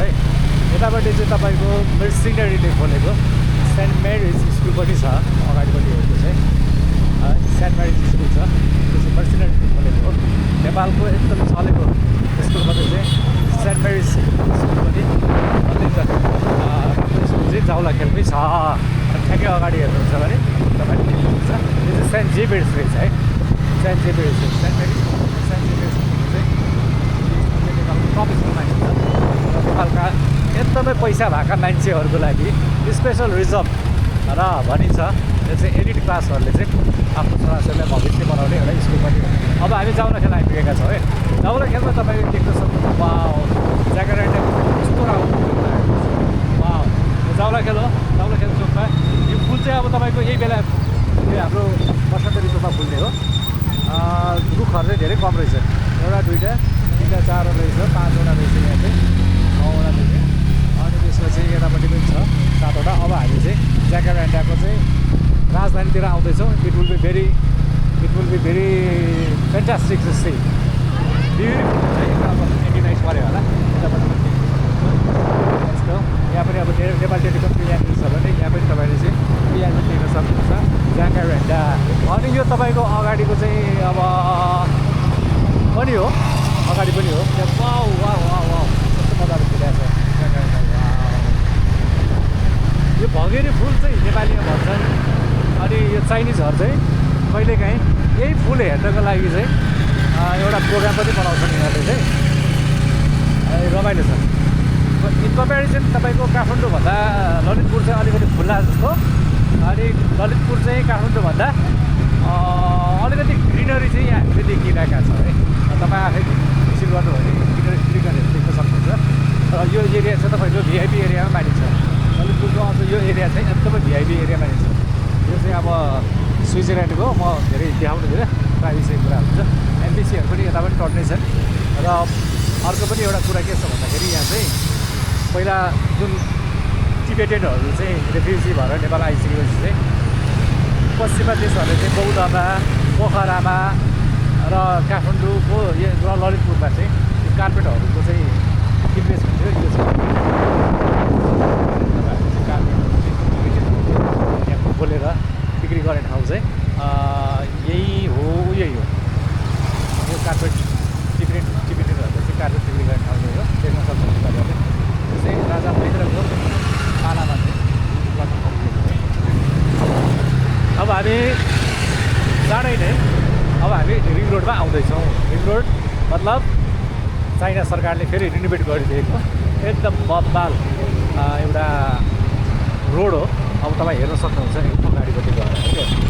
है। यतापट्टि चाहिँ तपाईँको मिसनरीले खोलेको सेन्ट मेरिज स्कुल पनि छ, अगाडिपट्टि हेर्नु चाहिँ सेन्ट मेरिज स्कुल छ, त्यो चाहिँ मिसनरीले खोलेको हो। नेपालको एकदम चलेको स्कुलमध्ये चाहिँ सेन्ट मेरिज स्कुल पनि अत्यन्त राम्रो स्कुल चाहिँ जाउलाखेलमै छ। ठ्याक्कै अगाडि हेर्नुहुन्छ भने तपाईँले देख्नुहुन्छ यो चाहिँ सेन्ट जेभियर्स रहेछ है, saint Xavier's saint Mary's saint Xavier's चाहिँ प्रोफेसनल मान्छे छ र नेपालका एकदमै पैसा भएका मान्छेहरूको लागि स्पेसल रिजर्भ र भनिन्छ। यो चाहिँ एलिट क्लासहरूले चाहिँ आफ्नो छोराछोरीलाई भविष्य बनाउने एउटा स्कुल पनि हो। अब हामी जाउलाखेल आइपुगेका छौँ है। जाउलाखेलमा तपाईँले देख्न सक्नुहुन्छ वाउ ज्याकेट कस्तो राम्रो वाउ जाउलाखेल हो। जाउलाखेल चोकमा यो फुल चाहिँ अब तपाईँको यही बेला यो हाम्रो बसन्तरी चोकमा फुल्ने हो। रुखहरू चाहिँ धेरै कम रहेछ, एउटा दुईवटा तिनवटा चारवटा रहेछ, पाँचवटा रहेछ, यहाँ चाहिँ नौवटा देखेँ। अनि त्यसपछि यतापट्टि पनि छ सातवटा। अब हामी चाहिँ ज्याकारेन्डाको चाहिँ राजधानीतिर आउँदैछौँ। It will be very fantastic to see, beautiful चाहिँ एकदम नाइस पऱ्यो होला। यतापट्टि पनि यस्तो यहाँ पनि अब नेपाल टेलिकम प्रियामिड छ भने यहाँ पनि तपाईँले चाहिँ प्रियामिड देख्न सक्नुहुन्छ ज्याकारेन्डा। अनि यो तपाईँको अगाडिको चाहिँ अब पनि हो, अगाडि पनि हो त्यहाँ वाउ वाउ वाउ वाउ कस्तो मजाले फुलेको छ ज्याकारेन्डा। यो भँगेरी फुल चाहिँ नेपालीमा भन्छन्। अनि यो चाइनिजहरू चाहिँ कहिलेकाहीँ यही फुल हेर्नको लागि चाहिँ एउटा प्रोग्राम पनि बनाउँछन् यिनीहरूले चाहिँ, रमाइलो छ। इन कम्पेरिजन तपाईँको काठमाडौँभन्दा ललितपुर चाहिँ अलिकति खुल्ला जस्तो, अनि ललितपुर चाहिँ काठमाडौँभन्दा अलिकति ग्रिनरी चाहिँ यहाँ हामीले देखिरहेका छ है। तपाईँ आफै भिजिट गर्नुभयो भने ग्रिनरीहरू देख्न सक्नुहुन्छ। र यो एरिया चाहिँ तपाईँको भिआइपी एरियामा मानिन्छ। ललितपुरको अब यो एरिया चाहिँ एकदमै भिआइपी एरिया मानिन्छ। यो चाहिँ अब स्विजरल्यान्डको म धेरै देखाउनु दिएर प्राइभेसी कुरा हुन्छ। एमबिसीहरू पनि यता पनि टर्ने छन्। र अर्को पनि एउटा कुरा के छ भन्दाखेरि यहाँ चाहिँ पहिला जुन टिबेटनहरू चाहिँ रेफ्युजी भएर नेपाल आइसकेपछि चाहिँ पश्चिमा देशहरूले चाहिँ बौद्धमा, पोखरामा र काठमाडौँको र ललितपुरमा चाहिँ यो कार्पेटहरूको चाहिँ बिजनेस हुन्थ्यो। यो चाहिँ यहाँ खोलेर बिक्री गर्ने ठाउँ चाहिँ यही हो, यही हो यो कार्पेट टिबेटनहरूले चाहिँ कार्पेट बिक्री गर्ने ठाउँ हो, देख्न सक्नुहुन्छ तपाईँहरूले। यो चाहिँ राजा महेन्द्रको पालामा चाहिँ गर्नु सक्नुहुन्छ। अब हामी चाँडै नै अब हामी रिङ रोडमा आउँदैछौँ। रिङ रोड मतलब चाइना सरकारले फेरि रिनोभेट गरिदिएको एकदम बदबाल एउटा रोड हो। अब तपाईँ हेर्न सक्नुहुन्छ अगाडिपट्टि गएर।